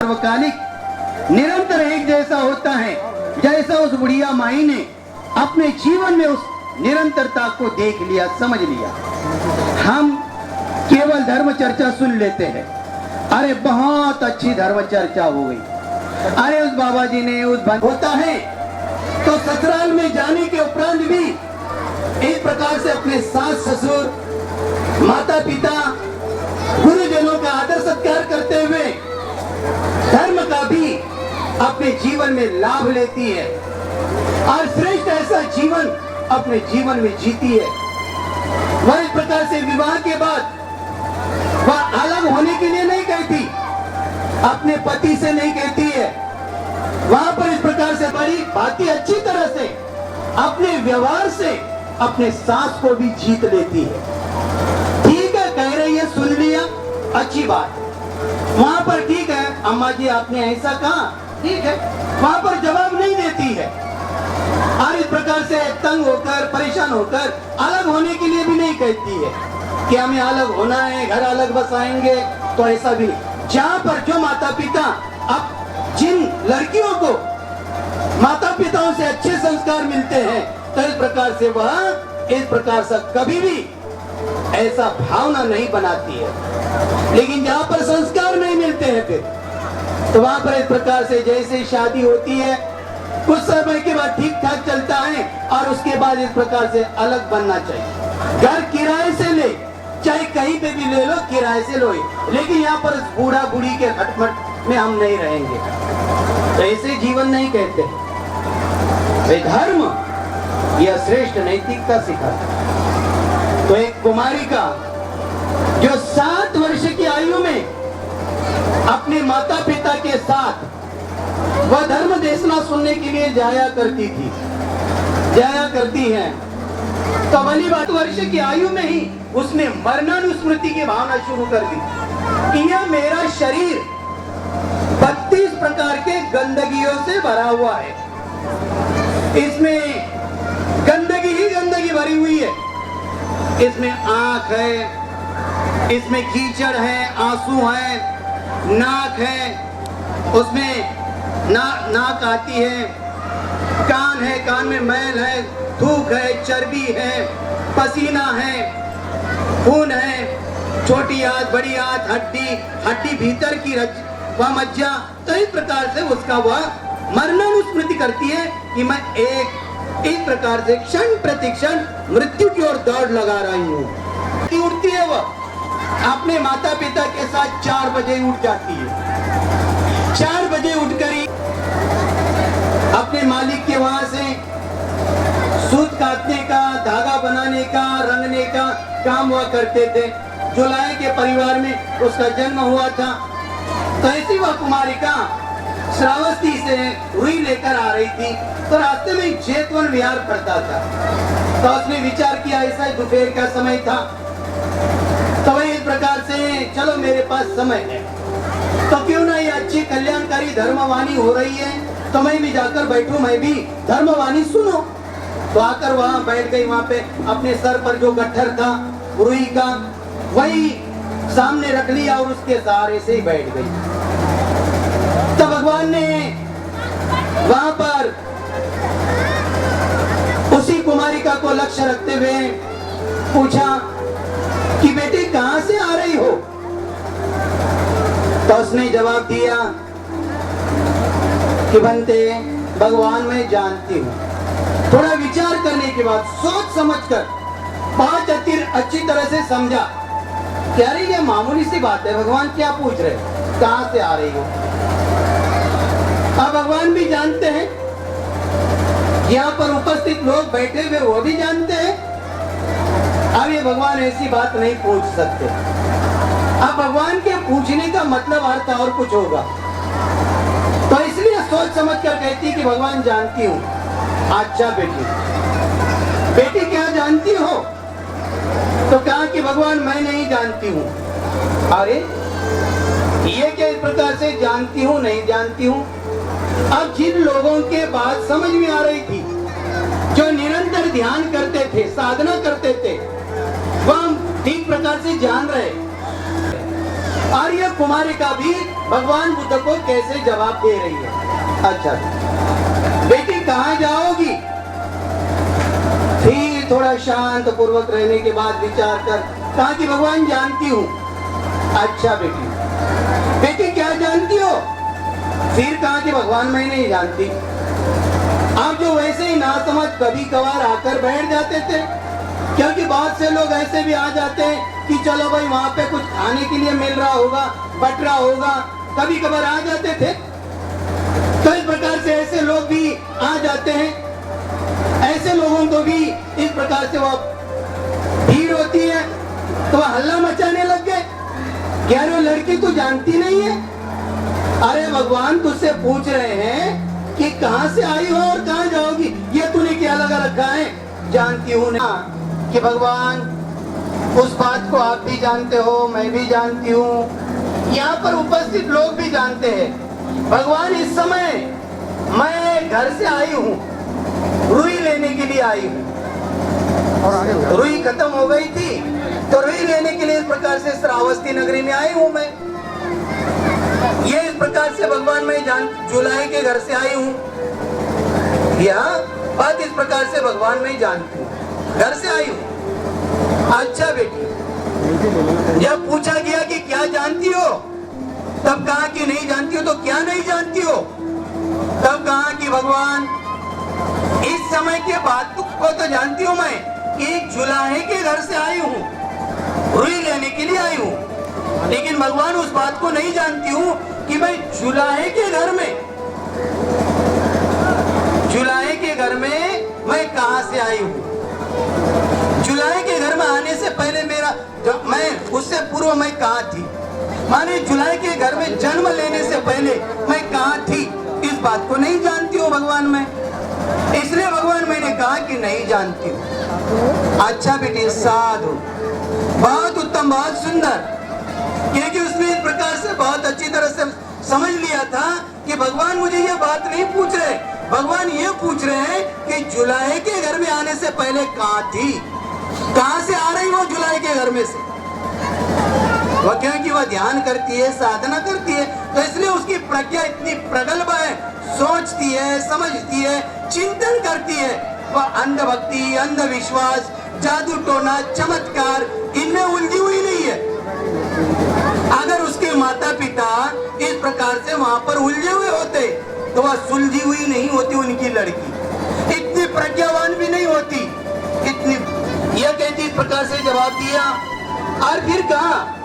सर्वकालिक निरंतर एक जैसा होता है, जैसा उस बुढ़िया माई ने अपने जीवन में उस निरंतरता को देख लिया, समझ लिया। हम केवल धर्म चर्चा सुन लेते हैं, अरे बहुत अच्छी धर्म चर्चा हो गई, अरे उस बाबा जी ने उस होता है तो ससुराल में जाने के उपरांत भी इस प्रकार से अपने सास ससुर, माता पिता, गुरुजनों का आदर सत्कार करते हुए धर्म का भी अपने जीवन में लाभ लेती है और श्रेष्ठ ऐसा जीवन अपने जीवन में जीती है। वह इस प्रकार से विवाह के बाद वह अलग होने के लिए नहीं कहती, अपने पति से नहीं कहती है, वहां पर इस प्रकार से बड़ी बाकी अच्छी तरह से अपने व्यवहार से अपने सास को भी जीत लेती है। ठीक है, कह रही है, सुन लिया, अच्छी बात। वहां पर ठीक है अम्मा जी आपने ऐसा कहा, ठीक है, वहां पर जवाब नहीं देती है और इस प्रकार से तंग होकर परेशान होकर अलग होने के लिए भी नहीं कहती है कि हमें अलग होना है, घर अलग बसाएंगे, तो ऐसा भी नहीं। जहां पर जो माता पिता अब जिन लड़कियों को माता पिताओं से अच्छे संस्कार मिलते हैं तो इस प्रकार से वह इस प्रकार से कभी भी ऐसा भावना नहीं बनाती है। लेकिन जहां पर संस्कार नहीं मिलते हैं फिर तो वहां पर इस प्रकार से जैसे शादी होती है कुछ समय के बाद ठीक ठाक चलता है और उसके बाद इस प्रकार से अलग बनना चाहिए। घर किराए से ले, चाहे कहीं पे भी ले लो, किराए से लो, लेकिन यहाँ पर बूढ़ा बूढ़ी के खटमट में हम नहीं रहेंगे, तो ऐसे जीवन नहीं कहते। वे धर्म यह श्रेष्ठ नैतिकता सिखाता। तो एक कुमारी का जो 7 वर्ष की आयु में अपने माता पिता के साथ वह धर्म देशना सुनने के लिए जाया करती थी, जाया करती है, तो भली 7 वर्ष की आयु में ही उसने मरणानुस्मृति की भावना शुरू कर दी कि यह मेरा शरीर 32 प्रकार के गंदगियों से भरा हुआ है, इसमें गंदगी ही गंदगी भरी हुई है, इसमें आंख है, इसमें कीचड़ है, आंसू है, नाक है, उसमें नाक आती है, कान है, कान में मैल है, थूक है, चर्बी है, पसीना है, खून है, छोटी आंत, बड़ी आंत, हड्डी भीतर की वह मज्जा, तो इस प्रकार से उसका वह मरणानुस्मृति करती है कि मैं इस प्रकार से क्षण प्रतिक्षण मृत्यु की ओर दौड़ लगा रही हूँ। उठती है वह अपने माता पिता के साथ 4 बजे उठ जाती है, 4 बजे उठकर ही अपने मालिक के वहां से सूत काटने का, धागा बनाने का, रंगने का काम हुआ करते थे। जुलाई के परिवार में उसका जन्म हुआ था, तो ऐसी वह कुमारिका श्रावस्ती से रुई लेकर आ रही थी, तो रास्ते में जेतवन विहार पड़ता था, तो उसने विचार किया, ऐसा ही दोपहर का समय था, तो वही इस प्रकार से चलो मेरे पास समय है तो क्यों ना ये अच्छी कल्याणकारी धर्मवाणी हो रही है तो मैं भी जाकर बैठूं, मैं भी धर्मवाणी सुनो। तो आकर वहां बैठ गई, वहां पे अपने सर पर जो गट्ठर था रुई का वही सामने रख लिया और उसके सहारे से ही बैठ गई। तो भगवान ने वहां पर उसी कुमारिका को लक्ष्य रखते हुए पूछा कि बेटी कहां से आ रही हो? तो उसने जवाब दिया कि बनते भगवान मैं जानती हूँ। थोड़ा विचार करने के बाद सोच समझकर बहुत अच्छी तरह से समझा कि अरे ये मामूली सी बात है, भगवान क्या पूछ रहे, कहां से आ रही हो? अब भगवान भी जानते हैं, यहाँ पर उपस्थित लोग बैठे हुए वो भी जानते हैं, अब ये भगवान ऐसी बात नहीं पूछ सकते। अब भगवान के पूछने का मतलब अर्थ और कुछ होगा, तो इसलिए सोच समझ कर कहती कि भगवान जानती हूँ। अच्छा बेटी, बेटी क्या जानती हो? तो कहा कि भगवान मैं नहीं जानती हूँ। अरे ये क्या इस प्रकार से जानती हूँ नहीं जानती हूँ? अब जिन लोगों के बात समझ में आ रही थी, जो निरंतर ध्यान करते थे, साधना करते थे, वह हम ठीक प्रकार से जान रहे। और ये कुमारिका भी भगवान बुद्ध को कैसे जवाब दे रही है। अच्छा बेटी कहाँ जाओगी? फिर थोड़ा शांत पूर्वक रहने के बाद विचार कर कहा कि भगवान जानती हूँ। अच्छा बेटी क्या जानती हो? फिर कहा कि भगवान मैं नहीं जानती। आप जो वैसे ही नासमझ कभी कभार आकर बैठ जाते थे, क्योंकि बहुत से लोग ऐसे भी आ जाते हैं कि चलो भाई वहाँ पे कुछ खाने के लिए मिल रहा होगा, बट रहा होगा, कभी कभार आ जाते थे। तो इस प्रकार से ऐसे लोग भी आ जाते हैं। ऐसे लोगों को भी इस प्रकार से वो भीड़ होती है तो वह हल्ला मचाने लग गए। क्या वो लड़की तू जानती नहीं है? अरे भगवान तुझसे पूछ रहे हैं कि कहाँ से आई हो और कहाँ जाओगी, ये तूने क्या लगा रखा है? जानती हूँ ना कि भगवान उस बात को आप भी जानते हो, मैं भी जानती हूँ, यहाँ पर उपस्थित लोग भी जानते हैं। भगवान इस समय मैं घर से आई हूँ, रुई लेने के लिए आई हूँ। रुई खत्म हो गई थी तो रुई लेने के लिए इस प्रकार से श्रावस्ती नगरी में आई हूँ मैं। ये इस प्रकार से भगवान मैं जुलाई के घर से आई हूँ। यह बात इस प्रकार से भगवान मैं जानती हूँ, घर से आई हूँ। अच्छा बेटी, जब पूछा गया कि क्या जानती हो, तब कहा कि नहीं जानती हो। तो क्या नहीं जानती हो? तब कहा कि भगवान इस समय के बात को तो जानती हूँ मैं कि जुलाई के घर से आई हूँ, रुई लेने के लिए आई हूँ, लेकिन भगवान उस बात को नहीं जानती हूँ कि मैं जुलाई के घर में मैं कहां से आई हूँ। जुलाई के घर में आने से पहले मैं उससे पूर्व मैं कहां थी, माने जुलाई के घर में जन्म लेने से पहले मैं कहां थी, इस बात को नहीं जानती हूँ भगवान मैं। इसलिए भगवान मैंने कहा कि नहीं जानती हूँ। अच्छा बेटी, साधु, बहुत उत्तम, बहुत सुंदर, क्योंकि उसने इस प्रकार से बहुत अच्छी तरह से समझ लिया था कि भगवान मुझे ये बात नहीं पूछ रहे, भगवान ये पूछ रहे हैं कि जुलाई के घर में आने से पहले कहाँ थी, कहाँ से आ रही हो जुलाई के घर में से। वह क्योंकि वह ध्यान करती है, साधना करती है, तो इसलिए उसकी प्रज्ञा इतनी प्रगल्भ है, सोचती है, समझती है, चिंतन करती है। वह अंधभक्ति, अंधविश्वास, जादू टोना, चमत्कार इनमें उलझी हुई नहीं है। अगर उसके माता पिता इस प्रकार से वहां पर उलझे हुए होते तो वह सुलझी हुई नहीं होती, उनकी लड़की इतनी प्रज्ञावान भी नहीं होती, इतनी। यह कहती इस प्रकार से जवाब दिया। और फिर कहा,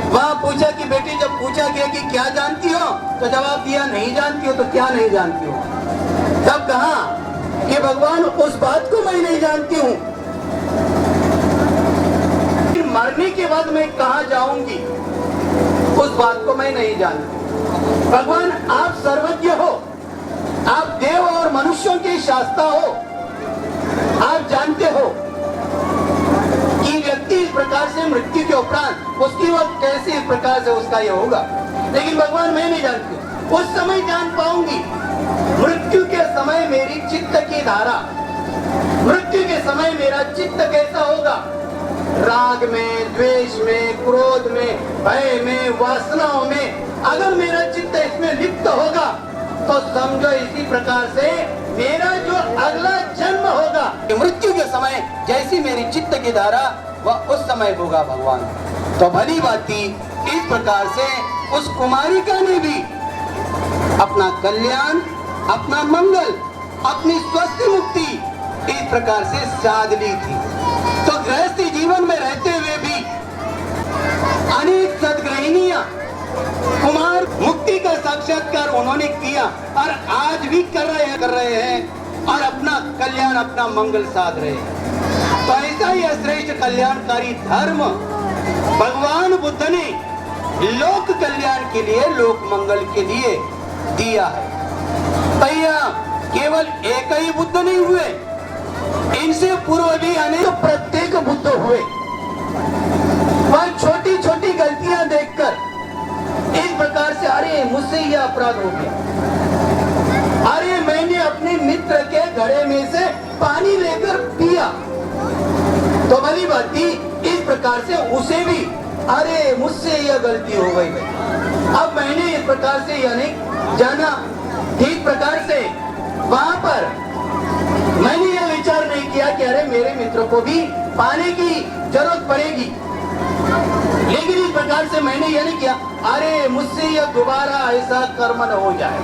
वहां पूछा कि बेटी, जब पूछा गया कि क्या जानती हो, तो जवाब दिया नहीं जानती हो। तो क्या नहीं जानती हो? तब कहा कि भगवान उस बात को मैं नहीं जानती हूँ, मरने के बाद मैं कहाँ जाऊंगी, उस बात को मैं नहीं जानती। भगवान आप सर्वज्ञ हो, आप देव और मनुष्यों के शास्ता हो, आप जानते हो कि व्यक्ति इस प्रकार से मृत्यु के उपरांत उसकी वक्त कैसे इस प्रकार से उसका ये होगा, लेकिन भगवान मैं नहीं जानती। उस समय जान पाऊंगी, मृत्यु के समय मेरी चित्त की धारा, मृत्यु के समय मेरा चित्त कैसा होगा, राग में, द्वेष में, क्रोध में, भय में, वासनाओं में अगर मेरा चित्त इसमें लिप्त होगा तो समझो इसी प्रकार से मेरा जो अगला जन्म होगा, मृत्यु के समय जैसी मेरी चित्त की धारा वह उस समय होगा भगवान। तो भली बाती इस प्रकार से उस कुमारिका ने भी अपना कल्याण, अपना मंगल, अपनी स्वस्थ मुक्ति इस प्रकार से साध ली थी। तो गृहस्थी जीवन में रहते हुए भी अनेक सदगृहिणियां कुमार मुक्ति का साक्षात्कार उन्होंने किया और आज भी कर रहे हैं और अपना कल्याण, अपना मंगल साध रहे हैं। तो ऐसा ही श्रेष्ठ कल्याणकारी धर्म भगवान बुद्ध ने लोक कल्याण के लिए, लोक मंगल के लिए दिया है। भैया केवल एक ही बुद्ध नहीं हुए, इनसे पूर्व भी अनेक प्रत्येक बुद्ध हुए। वह छोटी छोटी गलतियां देखकर इस प्रकार से, अरे मुझसे यह अपराध हो गया, अरे मैंने अपने मित्र के घड़े में से पानी लेकर पिया, तो भली बात इस प्रकार से उसे भी अरे मुझसे यह गलती हो गई। अब मैंने इस प्रकार से यानी जाना ठीक प्रकार से वहां पर मैंने यह विचार नहीं किया कि अरे मेरे मित्र को भी पाने की जरूरत पड़ेगी। लेकिन इस प्रकार से मैंने यह नहीं किया अरे मुझसे यह दोबारा ऐसा कर्म न हो जाए,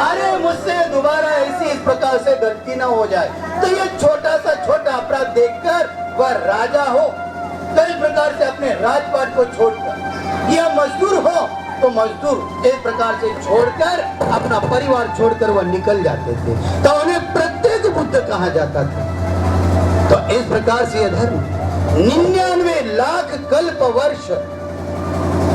अरे मुझसे दोबारा ऐसी इस प्रकार से गलती न हो जाए। तो यह छोटा अपराध देखकर वह राजा हो तो इस प्रकार से अपने राजपाट को छोड़कर, या मजदूर हो तो मजदूर इस प्रकार से छोड़कर अपना परिवार छोड़कर वह निकल जाते थे। तो उन्हें प्रत्येक बुद्ध कहा जाता था। तो इस प्रकार से यह धर्म 99 लाख कल्प वर्ष,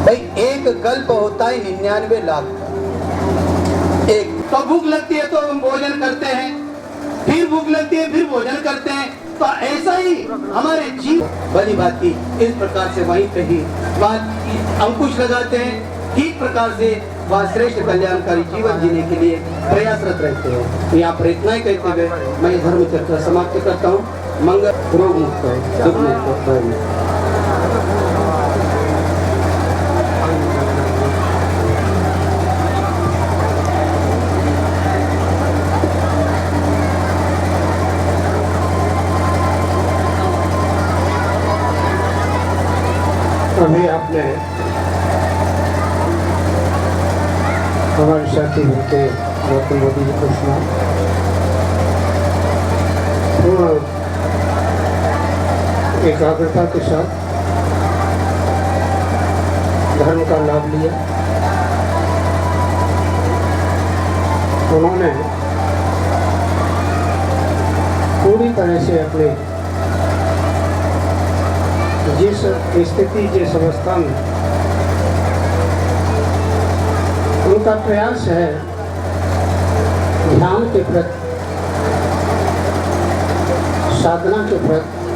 भाई एक कल्प होता है 99 लाख का। एक तो भूख लगती है तो हम भोजन करते हैं, फिर भूख लगती है फिर भोजन करते हैं। तो ऐसा ही हमारे जीवन भली बात की इस प्रकार से वहीं पे ही बात अंकुश लगाते हैं। ठीक प्रकार से वह श्रेष्ठ कल्याणकारी जीवन जीने के लिए प्रयासरत रहते हैं। तो यहाँ पर इतना ही कहते हुए मैं धर्म चर्चा समाप्त करता हूँ। मंगल, रोग मुक्त हो, दुख मुक्त हो। अभी आपने हमारे साथी होते गौतम मोदी जी को सुना। पूर्ण एकाग्रता के साथ धर्म का लाभ लिया। उन्होंने पूरी तरह से अपने जिस स्थिति जिस अवस्था में उनका प्रयास है ध्यान के प्रति, साधना के प्रति,